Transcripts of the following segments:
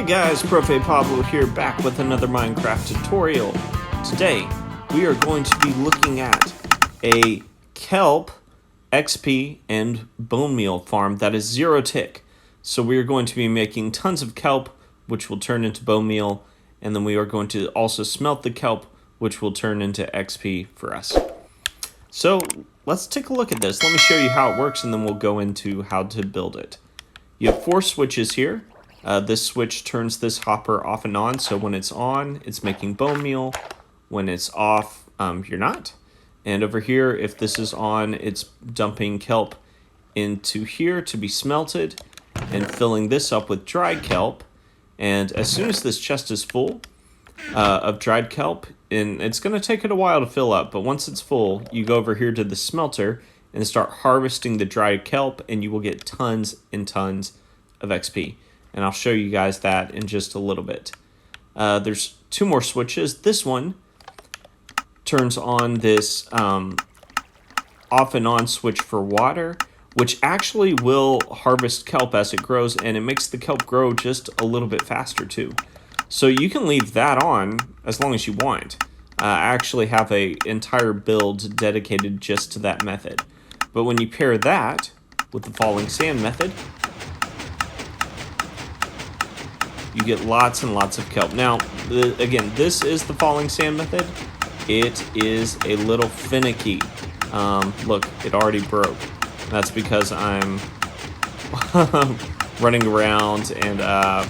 Hey guys, Profe Pablo here, back with another Minecraft tutorial. Today, we are going to be looking at a kelp, XP, and bone meal farm that is 0 tick. So we are going to be making tons of kelp, which will turn into bone meal, and then we are going to also smelt the kelp, which will turn into XP for us. So let's take a look at this. Let me show you how it works, and then we'll go into how to build it. You have 4 switches here. This switch turns this hopper off and on, so when it's on, it's making bone meal. When it's off, you're not. And over here, if this is on, it's dumping kelp into here to be smelted and filling this up with dried kelp. And as soon as this chest is full of dried kelp, and it's going to take it a while to fill up, but once it's full, you go over here to the smelter and start harvesting the dried kelp, and you will get tons and tons of XP. And I'll show you guys that in just a little bit. There's 2 more switches. This one turns on this off and on switch for water, which actually will harvest kelp as it grows, and it makes the kelp grow just a little bit faster too. So you can leave that on as long as you want. I actually have an entire build dedicated just to that method. But when you pair that with the falling sand method, you get lots and lots of kelp. Now, again, this is the falling sand method. It is a little finicky. Look, it already broke. That's because I'm running around and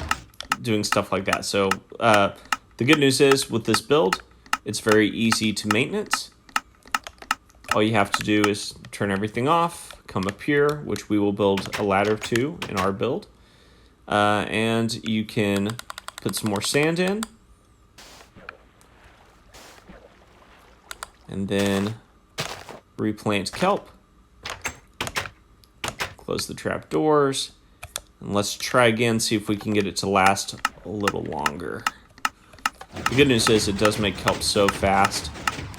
doing stuff like that. So the good news is with this build, it's very easy to maintenance. All you have to do is turn everything off, come up here, which we will build a ladder to in our build. And you can put some more sand in. And then replant kelp. Close the trap doors. And let's try again, see if we can get it to last a little longer. The good news is it does make kelp so fast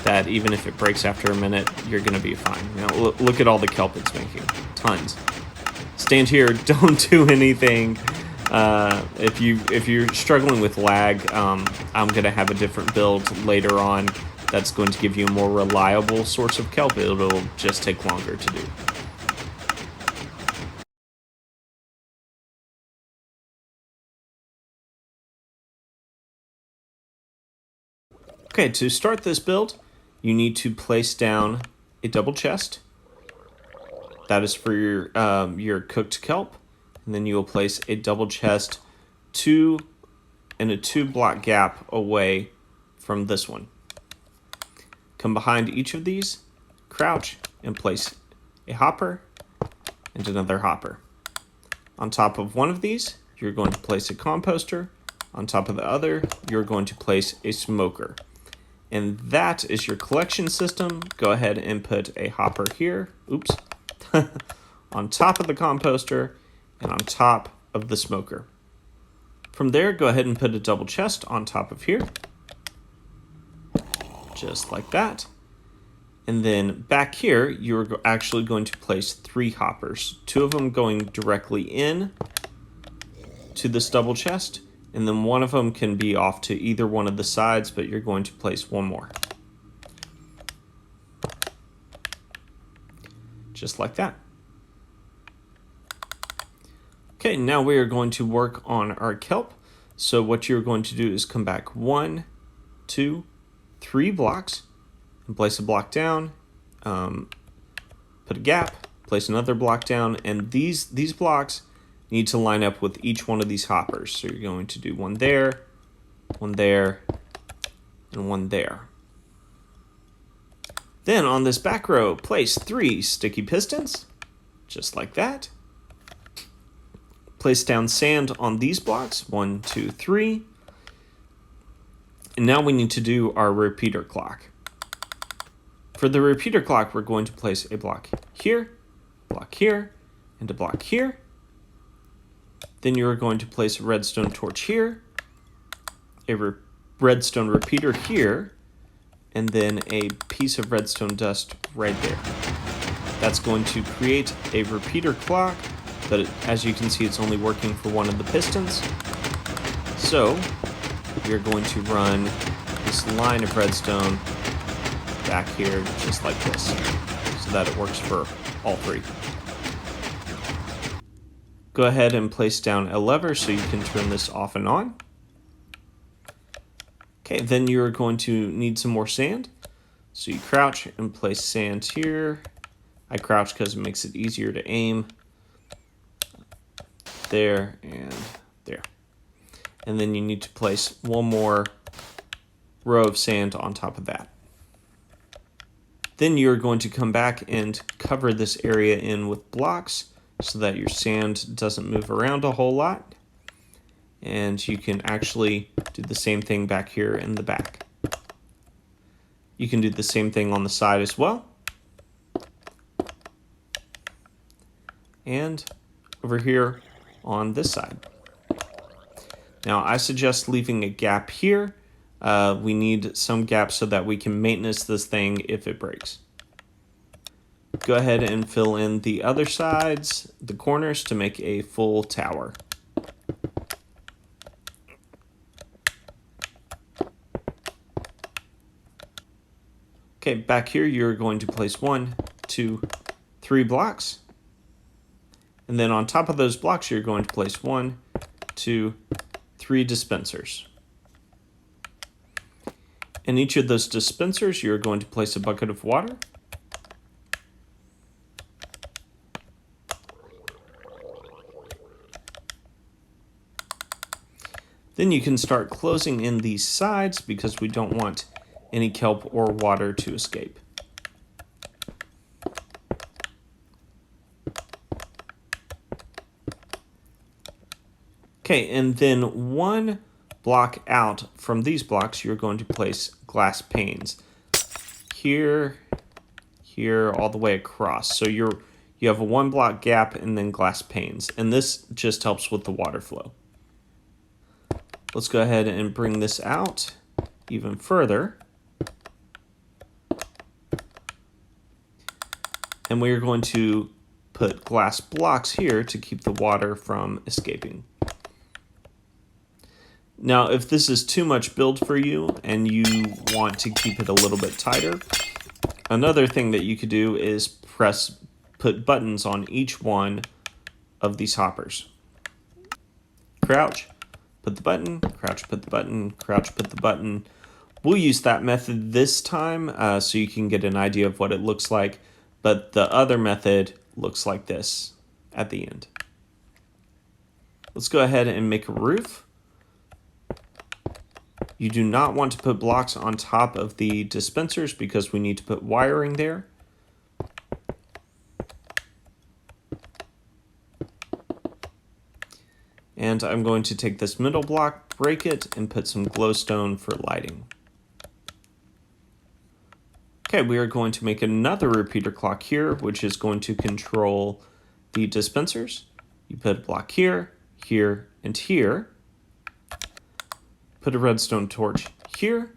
that even if it breaks after a minute, you're going to be fine. Now, look at all the kelp it's making. Tons. Stand here, don't do anything. If you're struggling with lag, I'm going to have a different build later on that's going to give you a more reliable source of kelp. It'll just take longer to do. Okay, to start this build, you need to place down a double chest. That is for your cooked kelp. And then you will place a double chest 2 and a 2 block gap away from this one. Come behind each of these, crouch, and place a hopper and another hopper. On top of one of these, you're going to place a composter. On top of the other, you're going to place a smoker. And that is your collection system. Go ahead and put a hopper here. Oops. On top of the composter and on top of the smoker. From there, go ahead and put a double chest on top of here. Just like that. And then back here, you're actually going to place 3 hoppers. 2 of them going directly in to this double chest. And then one of them can be off to either one of the sides, but you're going to place 1 more. Just like that. Okay, now we are going to work on our kelp. So what you're going to do is come back 1, 2, 3 blocks and place a block down, put a gap, place another block down, and these blocks need to line up with each one of these hoppers. So you're going to do 1 there, 1 there, and 1 there. Then on this back row, place 3 sticky pistons, just like that. Place down sand on these blocks, 1, 2, 3. And now we need to do our repeater clock. For the repeater clock, we're going to place a block here, and a block here. Then you're going to place a redstone torch here, a redstone repeater here, and then a piece of redstone dust right there. That's going to create a repeater clock, but as you can see, it's only working for one of the pistons. So we're going to run this line of redstone back here just like this, so that it works for all three. Go ahead and place down a lever so you can turn this off and on. Okay, then you're going to need some more sand. So you crouch and place sand here. I crouch because it makes it easier to aim. There and there. And then you need to place one more row of sand on top of that. Then you're going to come back and cover this area in with blocks so that your sand doesn't move around a whole lot. And you can actually do the same thing back here in the back. You can do the same thing on the side as well. And over here on this side. Now I suggest leaving a gap here. We need some gap so that we can maintenance this thing if it breaks. Go ahead and fill in the other sides, the corners, to make a full tower. Okay, back here you're going to place 1, 2, 3 blocks. And then on top of those blocks you're going to place 1, 2, 3 dispensers. In each of those dispensers you're going to place a bucket of water. Then you can start closing in these sides because we don't want any kelp or water to escape. Okay, and then one block out from these blocks, you're going to place glass panes. Here, here, all the way across. So you have a 1 block gap and then glass panes. And this just helps with the water flow. Let's go ahead and bring this out even further. And we are going to put glass blocks here to keep the water from escaping. Now, if this is too much build for you and you want to keep it a little bit tighter, another thing that you could do is put buttons on each one of these hoppers. Crouch, put the button, crouch, put the button, crouch, put the button. We'll use that method this time so you can get an idea of what it looks like, but the other method looks like this at the end. Let's go ahead and make a roof. You do not want to put blocks on top of the dispensers because we need to put wiring there. And I'm going to take this middle block, break it, and put some glowstone for lighting. Okay, we are going to make another repeater clock here, which is going to control the dispensers. You put a block here, here, and here. Put a redstone torch here.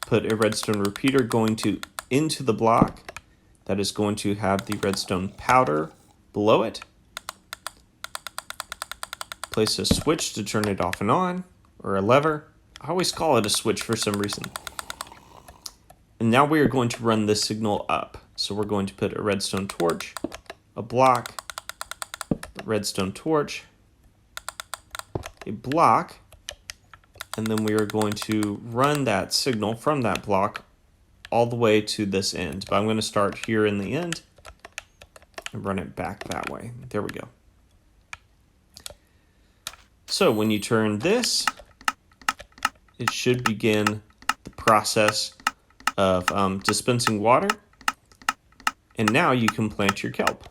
Put a redstone repeater going into the block that is going to have the redstone powder below it. Place a switch to turn it off and on, or a lever. I always call it a switch for some reason. And now we are going to run this signal up. So we're going to put a redstone torch, a block, a redstone torch, a block, and then we are going to run that signal from that block all the way to this end. But I'm going to start here in the end and run it back that way. There we go. So when you turn this, it should begin the process of dispensing water. And now you can plant your kelp.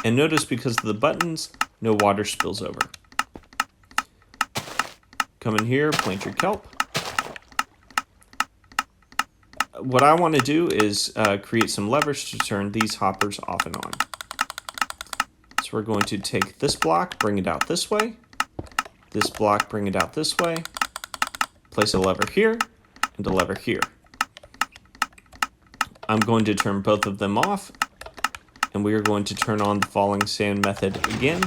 And notice because of the buttons, no water spills over. Come in here, plant your kelp. What I want to do is create some levers to turn these hoppers off and on. So we're going to take this block, bring it out this way. This block, bring it out this way. Place a lever here and a lever here. I'm going to turn both of them off, and we are going to turn on the falling sand method again.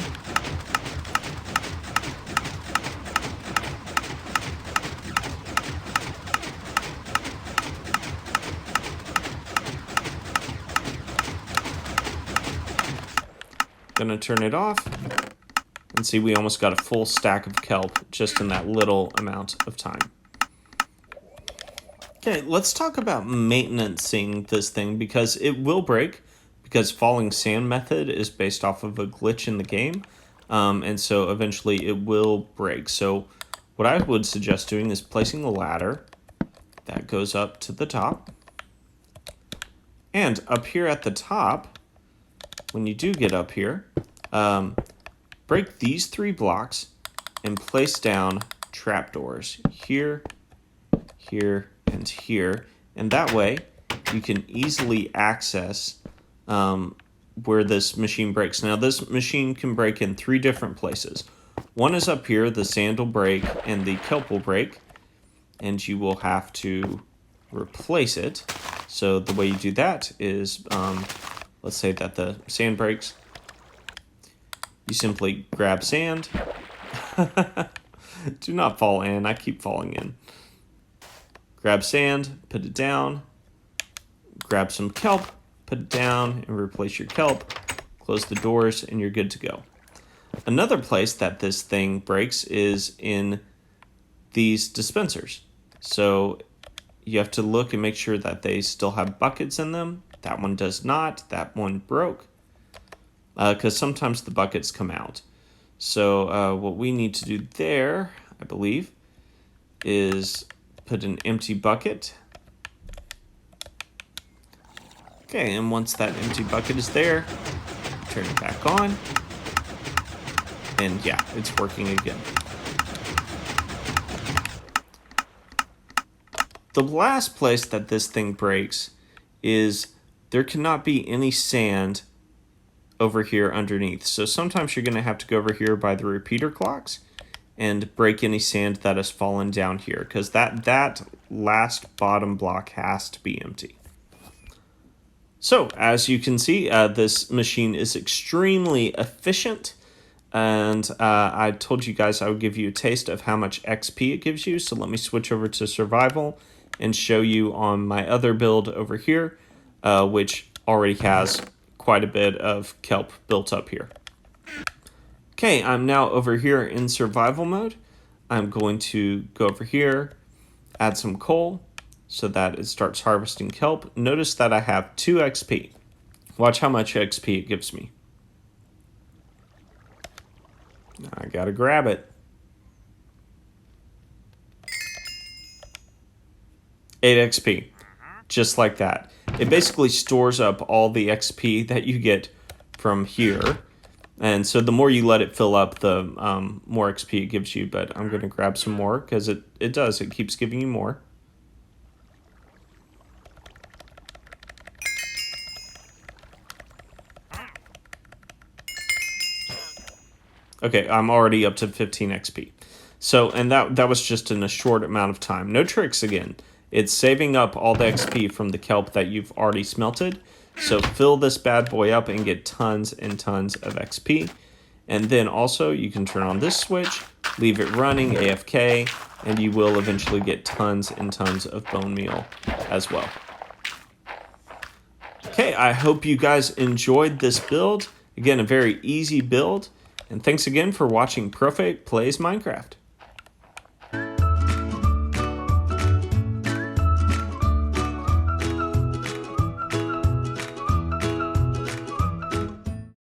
Gonna turn it off. And see, we almost got a full stack of kelp just in that little amount of time. Okay, let's talk about maintenancing this thing because it will break, because falling sand method is based off of a glitch in the game. And so eventually it will break. So what I would suggest doing is placing a ladder that goes up to the top. And up here at the top, when you do get up here, break these 3 blocks and place down trapdoors here, here, and here. And that way you can easily access where this machine breaks. Now this machine can break in 3 different places. One is up here, the sand will break and the kelp will break, and you will have to replace it. So the way you do that is, let's say that the sand breaks. You simply grab sand. Do not fall in, I keep falling in. Grab sand, put it down. Grab some kelp, put it down and replace your kelp. Close the doors and you're good to go. Another place that this thing breaks is in these dispensers. So you have to look and make sure that they still have buckets in them. That one does not. That one broke. Because sometimes the buckets come out. So what we need to do there, I believe, is put an empty bucket. Okay, and once that empty bucket is there, turn it back on. And yeah, it's working again. The last place that this thing breaks is there cannot be any sand over here underneath. So sometimes you're going to have to go over here by the repeater clocks and break any sand that has fallen down here, because that last bottom block has to be empty. So as you can see, this machine is extremely efficient. And I told you guys I would give you a taste of how much XP it gives you. So let me switch over to survival and show you on my other build over here, which already has quite a bit of kelp built up here. Okay, I'm now over here in survival mode. I'm going to go over here, add some coal so that it starts harvesting kelp. Notice that I have 2 XP. Watch how much XP it gives me. I gotta grab it. 8 XP, just like that. It basically stores up all the XP that you get from here. And so the more you let it fill up, the more XP it gives you. But I'm gonna grab some more because it keeps giving you more. Okay, I'm already up to 15 XP. So, and that was just in a short amount of time. No tricks again. It's saving up all the XP from the kelp that you've already smelted. So fill this bad boy up and get tons and tons of XP. And then also you can turn on this switch, leave it running AFK, and you will eventually get tons and tons of bone meal as well. Okay, I hope you guys enjoyed this build. Again, a very easy build. And thanks again for watching Profe Plays Minecraft.